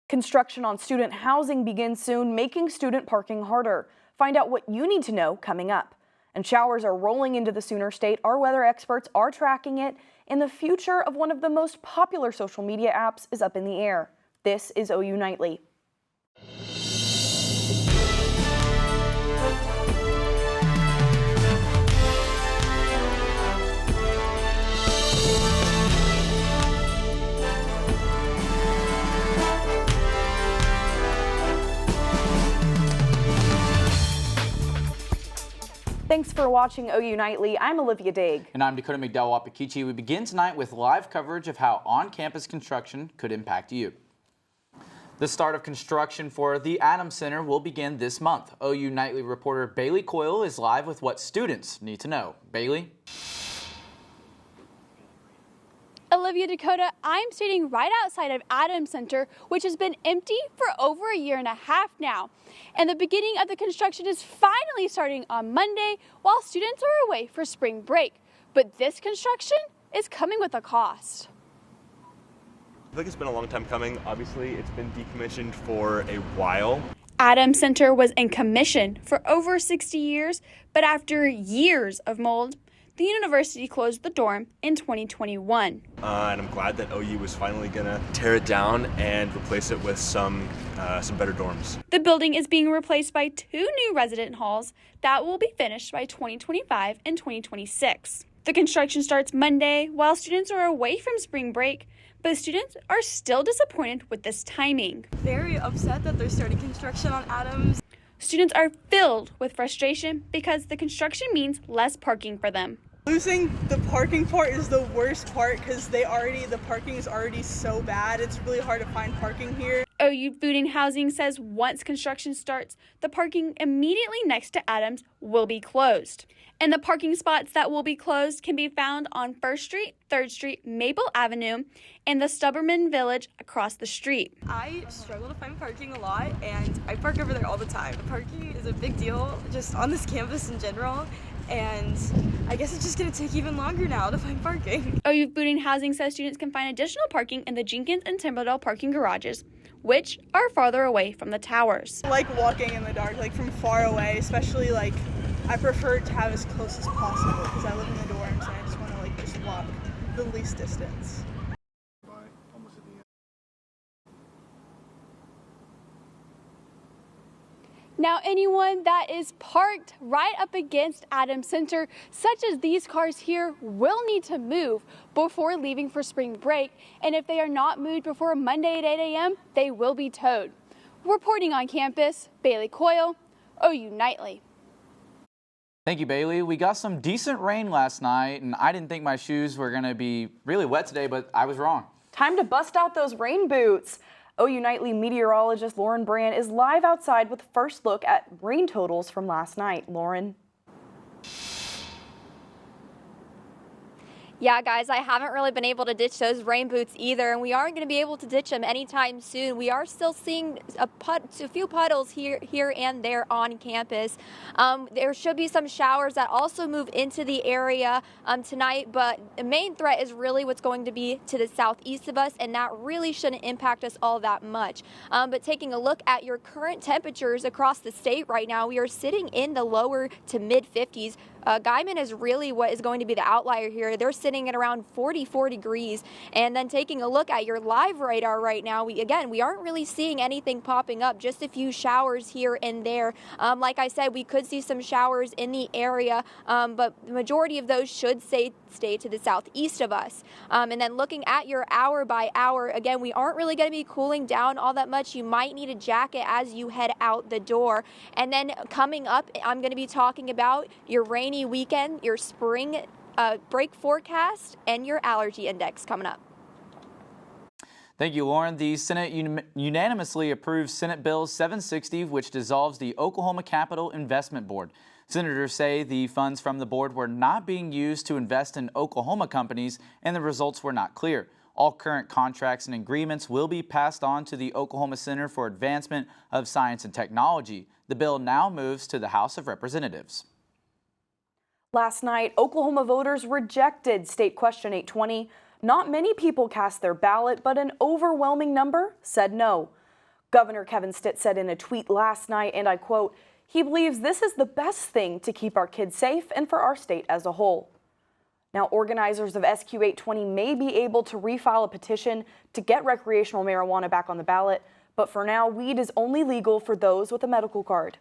Construction on student housing begins soon, making student parking harder. Find out what you need to know coming up. And showers are rolling into the Sooner State. Our weather experts are tracking it, and the future of one of the most popular social media apps is up in the air. This is OU Nightly. Thanks for watching OU Nightly. I'm Olivia Dague. And I'm Dacoda McDowell-Wahpekeche. We begin tonight with live coverage of how on-campus construction could impact you. The start of construction for the Adams Center will begin this month. OU Nightly reporter Bailey Coyle is live with what students need to know. Bailey? Olivia, Dacoda, I'm standing right outside of Adams Center, which has been empty for over a year and a half now. And the beginning of the construction is finally starting on Monday while students are away for spring break. But this construction is coming with a cost. I feel like it's been a long time coming. Obviously, it's been decommissioned for a while. Adams Center was in commission for over 60 years, but after years of mold, the university closed the dorm in 2021. And I'm glad that OU was finally gonna tear it down and replace it with some better dorms. The building is being replaced by 2 new resident halls that will be finished by 2025 and 2026. The construction starts Monday while students are away from spring break, but students are still disappointed with this timing. Very upset that they're starting construction on Adams. Students are filled with frustration because the construction means less parking for them. Losing the parking part is the worst part because the parking is already so bad. It's really hard to find parking here. OU Food and Housing says once construction starts, the parking immediately next to Adams will be closed. And the parking spots that will be closed can be found on 1st Street, 3rd Street, Maple Avenue, and the Stubberman Village across the street. I struggle to find parking a lot, and I park over there all the time. Parking is a big deal just on this campus in general, and I guess it's just going to take even longer now to find parking. OU Food and Housing says students can find additional parking in the Jenkins and Timberdale parking garages, which are farther away from the towers. I like walking in the dark, like from far away, especially like I prefer to have as close as possible because I live in the dorms and I just want to just walk the least distance. Now, anyone that is parked right up against Adams Center, such as these cars here, will need to move before leaving for spring break. And if they are not moved before Monday at 8 a.m., they will be towed. Reporting on campus, Bailey Coyle, OU Nightly. Thank you, Bailey. We got some decent rain last night, and I didn't think my shoes were going to be really wet today, but I was wrong. Time to bust out those rain boots. OU Nightly meteorologist Lauren Brand is live outside with a first look at rain totals from last night. Lauren. Yeah, guys, I haven't really been able to ditch those rain boots either, and we aren't going to be able to ditch them anytime soon. We are still seeing a few puddles here and there on campus. There should be some showers that also move into the area tonight, but the main threat is really what's going to be to the southeast of us, and that really shouldn't impact us all that much. But taking a look at your current temperatures across the state right now, we are sitting in the lower to mid 50s. Guyman is really what is going to be the outlier here. They're sitting at around 44 degrees. And then taking a look at your live radar right now, we aren't really seeing anything popping up, just a few showers here and there. Like I said, we could see some showers in the area, but the majority of those should stay to the southeast of us. And then looking at your hour by hour, again, we aren't really going to be cooling down all that much. You might need a jacket as you head out the door. And then coming up, I'm going to be talking about your rainy weekend, your spring break forecast, and your allergy index coming up. Thank you, Lauren. The Senate unanimously approved Senate Bill 760, which dissolves the Oklahoma Capital Investment Board. Senators say the funds from the board were not being used to invest in Oklahoma companies, and the results were not clear. All current contracts and agreements will be passed on to the Oklahoma Center for Advancement of Science and Technology. The bill now moves to the House of Representatives. Last night, Oklahoma voters rejected State Question 820. Not many people cast their ballot, but an overwhelming number said no. Governor Kevin Stitt said in a tweet last night, and I quote, he believes this is the best thing to keep our kids safe and for our state as a whole. Now, organizers of SQ 820 may be able to refile a petition to get recreational marijuana back on the ballot, but for now, weed is only legal for those with a medical card.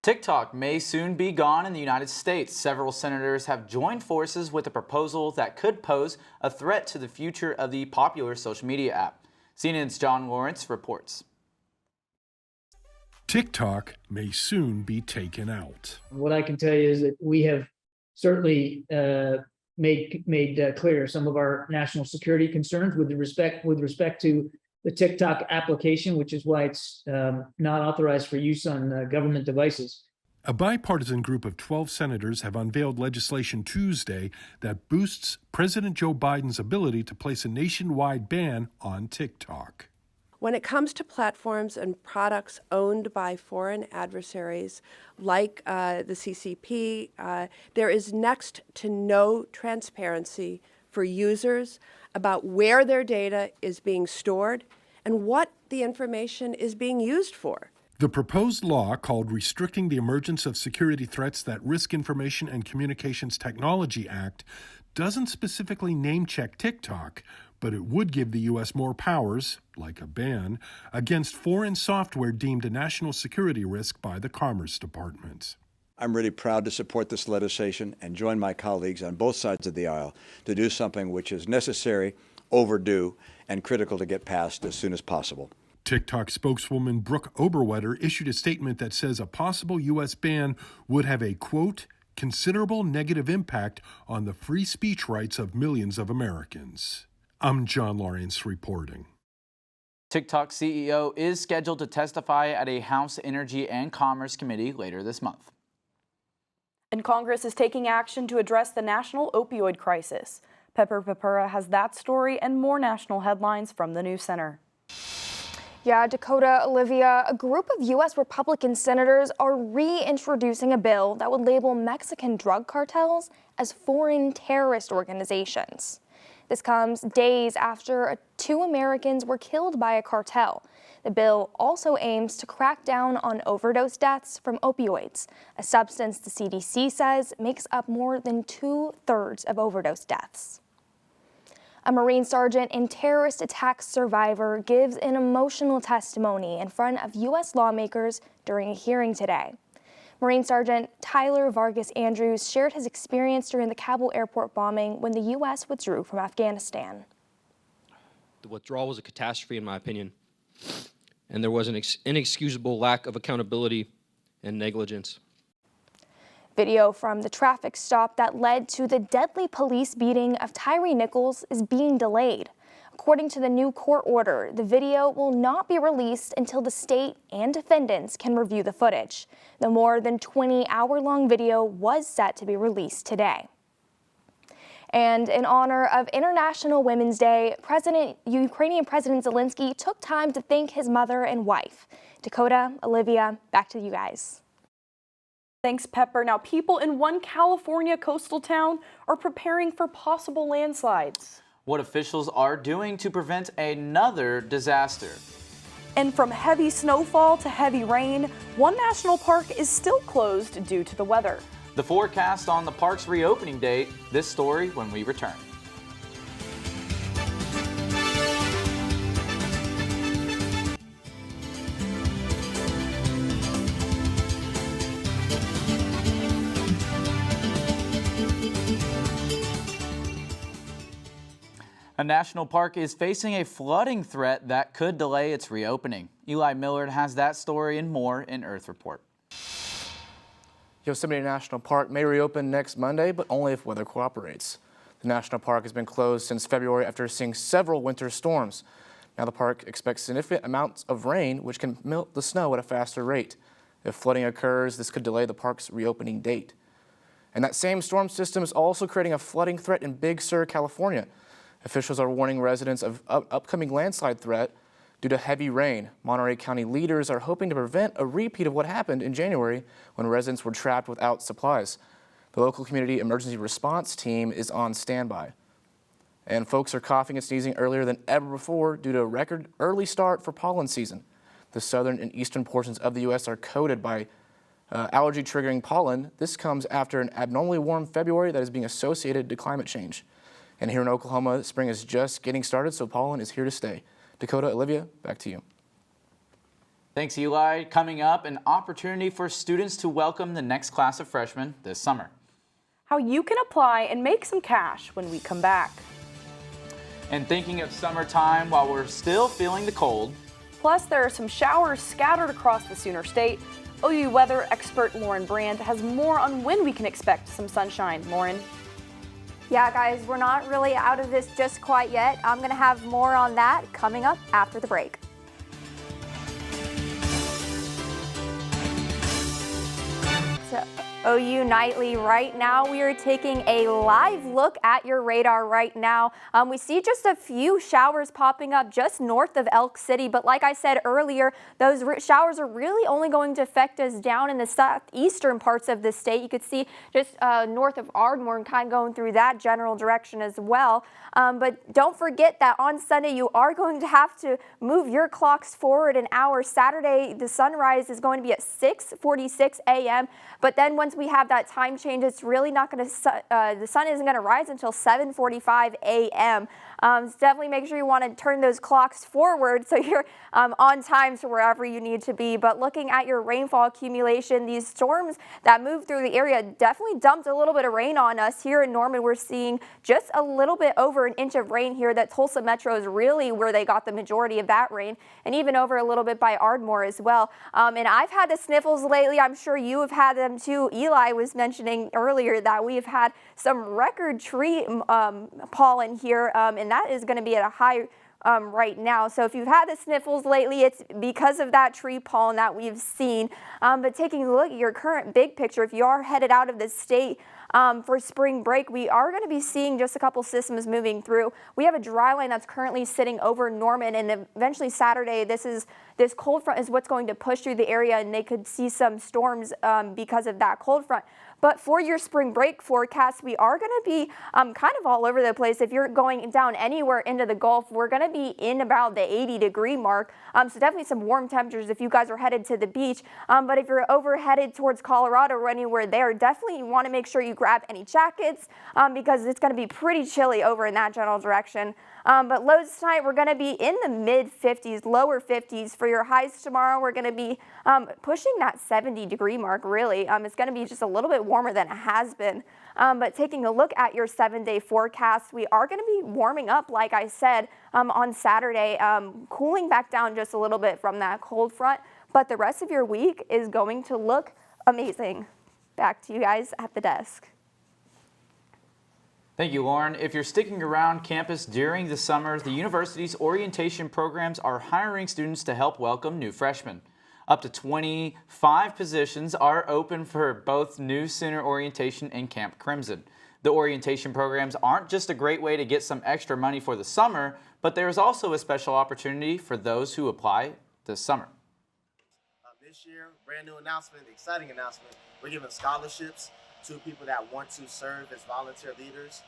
TikTok may soon be gone in the United States. Several senators have joined forces with a proposal that could pose a threat to the future of the popular social media app. CNN's John Lawrence reports. TikTok may soon be taken out. What I can tell you is that we have certainly made clear some of our national security concerns with respect to the TikTok application, which is why it's not authorized for use on government devices. A bipartisan group of 12 senators have unveiled legislation Tuesday that boosts President Joe Biden's ability to place a nationwide ban on TikTok. When it comes to platforms and products owned by foreign adversaries like the CCP, there is next to no transparency for users about where their data is being stored and what the information is being used for. The proposed law, called Restricting the Emergence of Security Threats That Risk Information and Communications Technology Act, doesn't specifically name-check TikTok, but it would give the U.S. more powers, like a ban, against foreign software deemed a national security risk by the Commerce Department. I'm really proud to support this legislation and join my colleagues on both sides of the aisle to do something which is necessary, overdue, and critical to get passed as soon as possible. TikTok spokeswoman Brooke Oberwetter issued a statement that says a possible U.S. ban would have a, quote, considerable negative impact on the free speech rights of millions of Americans. I'm John Lawrence reporting. TikTok CEO is scheduled to testify at a House Energy and Commerce Committee later this month. And Congress is taking action to address the national opioid crisis. Purpura has that story and more national headlines from the News Center. Yeah, Dacoda, Olivia, a group of U.S. Republican senators are reintroducing a bill that would label Mexican drug cartels as foreign terrorist organizations. This comes days after 2 Americans were killed by a cartel. The bill also aims to crack down on overdose deaths from opioids, a substance the CDC says makes up more than 2/3 of overdose deaths. A Marine sergeant and terrorist attack survivor gives an emotional testimony in front of U.S. lawmakers during a hearing today. Marine Sergeant Tyler Vargas Andrews shared his experience during the Kabul airport bombing when the U.S. withdrew from Afghanistan. The withdrawal was a catastrophe, in my opinion, and there was an inexcusable lack of accountability and negligence. Video from the traffic stop that led to the deadly police beating of Tyree Nichols is being delayed. According to the new court order, the video will not be released until the state and defendants can review the footage. The more than 20-hour-long video was set to be released today. And in honor of International Women's Day, Ukrainian President Zelensky took time to thank his mother and wife. Dacoda, Olivia, back to you guys. Thanks, Pepper. Now, people in one California coastal town are preparing for possible landslides. What officials are doing to prevent another disaster. And from heavy snowfall to heavy rain, one national park is still closed due to the weather. The forecast on the park's reopening date. This story when we return. A national park is facing a flooding threat that could delay its reopening. Eli Millard has that story and more in Earth Report. Yosemite National Park may reopen next Monday, but only if weather cooperates. The national park has been closed since February after seeing several winter storms. Now the park expects significant amounts of rain, which can melt the snow at a faster rate. If flooding occurs, this could delay the park's reopening date. And that same storm system is also creating a flooding threat in Big Sur, California. Officials are warning residents of upcoming landslide threat due to heavy rain. Monterey County leaders are hoping to prevent a repeat of what happened in January when residents were trapped without supplies. The local community emergency response team is on standby. And folks are coughing and sneezing earlier than ever before due to a record early start for pollen season. The southern and eastern portions of the U.S. are coated by allergy-triggering pollen. This comes after an abnormally warm February that is being associated to climate change. And here in Oklahoma, spring is just getting started, so pollen is here to stay. Dacoda, Olivia, back to you. Thanks, Eli. Coming up, an opportunity for students to welcome the next class of freshmen this summer. How you can apply and make some cash when we come back. And thinking of summertime while we're still feeling the cold. Plus, there are some showers scattered across the Sooner State. OU weather expert Lauren Brand has more on when we can expect some sunshine. Lauren? Yeah, guys, we're not really out of this just quite yet. I'm going to have more on that coming up after the break. So, OU Nightly, right now we are taking a live look at your radar right now. We see just a few showers popping up just north of Elk City, but like I said earlier, those showers are really only going to affect us down in the southeastern parts of the state. You could see just north of Ardmore and kind of going through that general direction as well. But don't forget that on Sunday you are going to have to move your clocks forward an hour. Saturday, the sunrise is going to be at 6:46 a.m. But then once we have that time change, it's really not going to, the sun isn't going to rise until 7:45 a.m. So definitely make sure you want to turn those clocks forward so you're on time to wherever you need to be. But looking at your rainfall accumulation, these storms that moved through the area definitely dumped a little bit of rain on us. Here in Norman, we're seeing just a little bit over an inch of rain here. That Tulsa Metro is really where they got the majority of that rain, and even over a little bit by Ardmore as well. And I've had the sniffles lately. I'm sure you have had them too. Eli was mentioning earlier that we have had some record tree pollen here, and that is going to be at a high right now. So if you've had the sniffles lately, it's because of that tree pollen that we've seen. But taking a look at your current big picture, if you are headed out of the state for spring break, we are going to be seeing just a couple systems moving through. We have a dry line that's currently sitting over Norman, and eventually Saturday, this cold front is what's going to push through the area, and they could see some storms because of that cold front. But for your spring break forecast, we are going to be kind of all over the place. If you're going down anywhere into the Gulf, we're going to be in about the 80-degree mark. So definitely some warm temperatures if you guys are headed to the beach. But if you're over headed towards Colorado or anywhere there, definitely you want to make sure you grab any jackets because it's going to be pretty chilly over in that general direction. But lows tonight, we're going to be in the mid-50s, lower 50s. For your highs tomorrow, we're going to be pushing that 70-degree mark, really. It's going to be just a little bit warmer than it has been. But taking a look at your 7-day forecast, we are going to be warming up, like I said, on Saturday, cooling back down just a little bit from that cold front. But the rest of your week is going to look amazing. Back to you guys at the desk. Thank you, Lauren. If you're sticking around campus during the summer, the university's orientation programs are hiring students to help welcome new freshmen. Up to 25 positions are open for both new Sooner orientation and Camp Crimson. The orientation programs aren't just a great way to get some extra money for the summer, but there is also a special opportunity for those who apply this summer. This year, brand new announcement, exciting announcement. We're giving scholarships to people that want to serve as volunteer leaders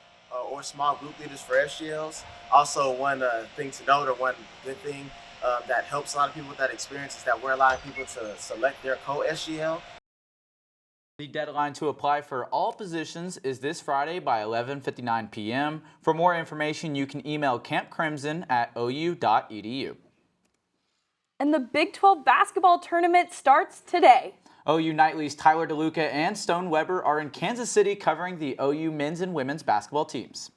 or small group leaders for SGLs. Also, one thing to note, or one good thing that helps a lot of people with that experience, is that we're allowing people to select their co-SGL. The deadline to apply for all positions is this Friday by 11:59 p.m. For more information, you can email campcrimson@ou.edu. And the Big 12 basketball tournament starts today. OU Nightly's Tyler DeLuca and Stone Weber are in Kansas City covering the OU men's and women's basketball teams.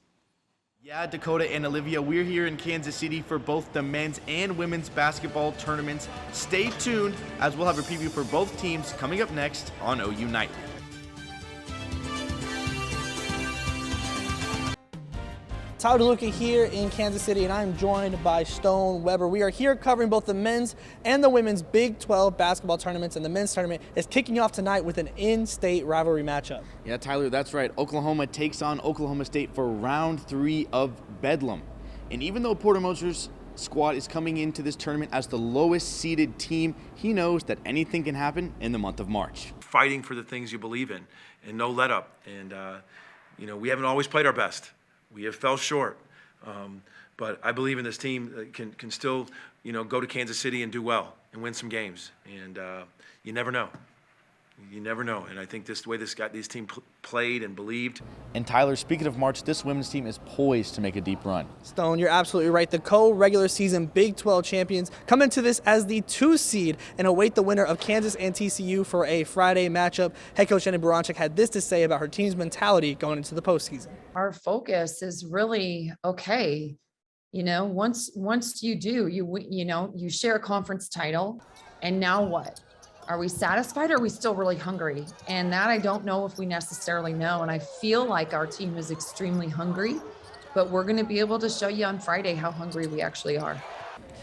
Yeah, Dacoda and Olivia, we're here in Kansas City for both the men's and women's basketball tournaments. Stay tuned as we'll have a preview for both teams coming up next on OU Nightly. Tyler DeLuca here in Kansas City, and I'm joined by Stone Weber. We are here covering both the men's and the women's Big 12 basketball tournaments, and the men's tournament is kicking off tonight with an in-state rivalry matchup. Yeah, Tyler, that's right. Oklahoma takes on Oklahoma State for round 3 of Bedlam. And even though Porter Moser's squad is coming into this tournament as the lowest seeded team, he knows that anything can happen in the month of March. Fighting for the things you believe in and no let up. And, we haven't always played our best. We have fell short. But I believe in this team that can still, go to Kansas City and do well and win some games. And you never know. You never know. And I think this way this team played and believed. And Tyler, speaking of March, this women's team is poised to make a deep run. Stone, you're absolutely right. The co-regular season Big 12 champions come into this as the 2 seed and await the winner of Kansas and TCU for a Friday matchup. Head coach Jenny Baranczyk had this to say about her team's mentality going into the postseason. Our focus is really, okay, once you do, you share a conference title, and now what? Are we satisfied or are we still really hungry? And that I don't know if we necessarily know. And I feel like our team is extremely hungry, but we're going to be able to show you on Friday how hungry we actually are.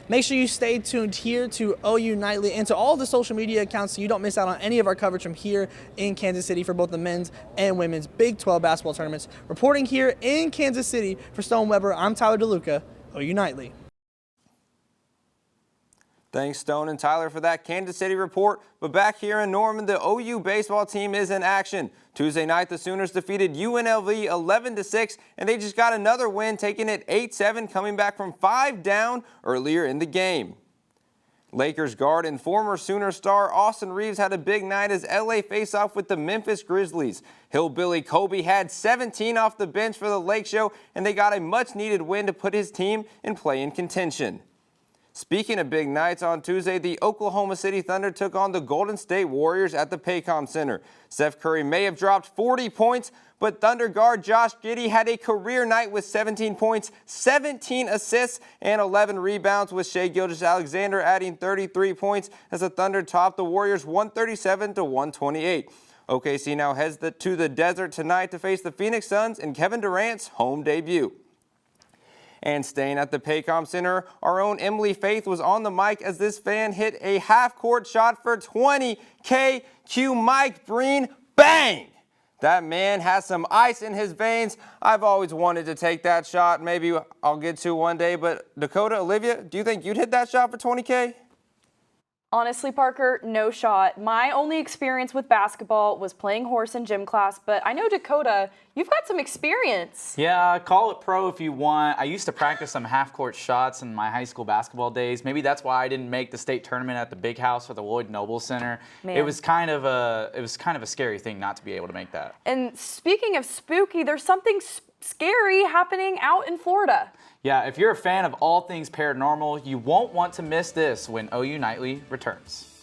Make sure you stay tuned here to OU Nightly and to all the social media accounts so you don't miss out on any of our coverage from here in Kansas City for both the men's and women's Big 12 basketball tournaments. Reporting here in Kansas City for Stone Weber, I'm Tyler DeLuca, OU Nightly. Thanks, Stone and Tyler, for that Kansas City report. But back here in Norman, the OU baseball team is in action. Tuesday night, the Sooners defeated UNLV 11-6, and they just got another win, taking it 8-7, coming back from 5 down earlier in the game. Lakers guard and former Sooner star Austin Reeves had a big night as LA faced off with the Memphis Grizzlies. Hillbilly Kobe had 17 off the bench for the Lake Show, and they got a much-needed win to put his team in play-in contention. Speaking of big nights, on Tuesday, the Oklahoma City Thunder took on the Golden State Warriors at the Paycom Center. Steph Curry may have dropped 40 points, but Thunder guard Josh Giddey had a career night with 17 points, 17 assists, and 11 rebounds, with Shai Gilgeous-Alexander adding 33 points as the Thunder topped the Warriors 137-128. OKC now heads to the desert tonight to face the Phoenix Suns in Kevin Durant's home debut. And staying at the Paycom Center, our own Emily Faith was on the mic as this fan hit a half-court shot for 20K. Cue Mike Breen. Bang! That man has some ice in his veins. I've always wanted to take that shot. Maybe I'll get to one day. But Dacoda, Olivia, do you think you'd hit that shot for 20K? Honestly, Parker, no shot. My only experience with basketball was playing horse in gym class, but I know, Dacoda, you've got some experience. Yeah, call it pro if you want. I used to practice some half-court shots in my high school basketball days. Maybe that's why I didn't make the state tournament at the Big House or the Lloyd Noble Center. Man. It was kind of a scary thing not to be able to make that. And speaking of spooky, there's something scary happening out in Florida. Yeah, if you're a fan of all things paranormal, you won't want to miss this when OU Nightly returns.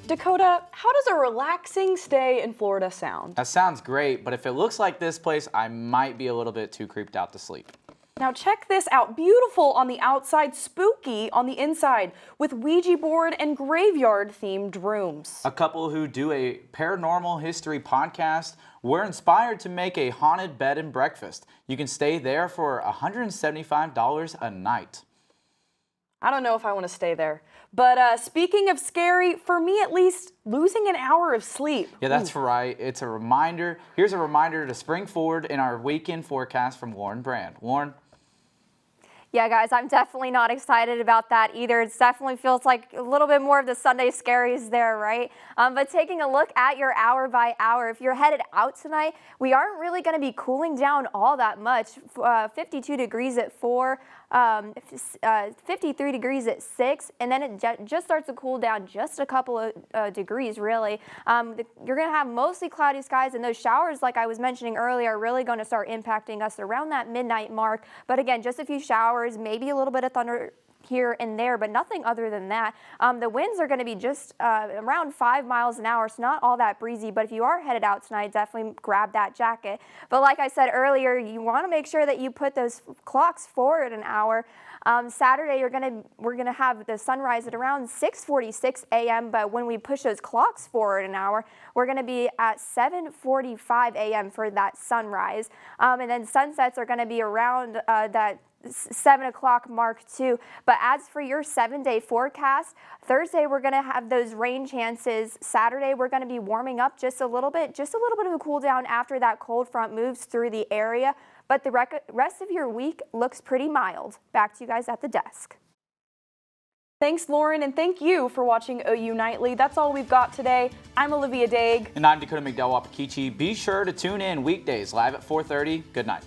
Dacoda, how does a relaxing stay in Florida sound? That sounds great, but if it looks like this place, I might be a little bit too creeped out to sleep. Now check this out. Beautiful on the outside, spooky on the inside, with Ouija board and graveyard-themed rooms. A couple who do a paranormal history podcast were inspired to make a haunted bed and breakfast. You can stay there for $175 a night. I don't know if I want to stay there. But speaking of scary, for me at least, losing an hour of sleep. Yeah, that's right. It's a reminder. Here's a reminder to spring forward in our weekend forecast from Lauren Brand. Lauren? Yeah, guys, I'm definitely not excited about that either. It definitely feels like a little bit more of the Sunday scaries there, right? But taking a look at your hour by hour, if you're headed out tonight, we aren't really going to be cooling down all that much. 52 degrees at 4, 53 degrees at 6, and then it just starts to cool down just a couple of degrees, really. You're going to have mostly cloudy skies, and those showers, like I was mentioning earlier, are really going to start impacting us around that midnight mark. But again, just a few showers, maybe a little bit of thunder here and there, but nothing other than that. The winds are going to be just around 5 miles an hour, so not all that breezy, but if you are headed out tonight, definitely grab that jacket. But like I said earlier, you want to make sure that you put those clocks forward an hour. Saturday, we're gonna have the sunrise at around 6:46 a.m., but when we push those clocks forward an hour, we're gonna be at 7:45 a.m. for that sunrise. And then sunsets are gonna be around that 7 o'clock mark too. But as for your 7-day forecast, Thursday we're going to have those rain chances. Saturday we're going to be warming up just a little bit of a cool down after that cold front moves through the area. but the rest of your week looks pretty mild. Back to you guys at the desk. Thanks, Lauren, and thank you for watching OU Nightly. That's all we've got today. I'm Olivia Dague. And I'm Dacoda McDowell-Wahpekeche. Be sure to tune in weekdays live at 4:30. Good night.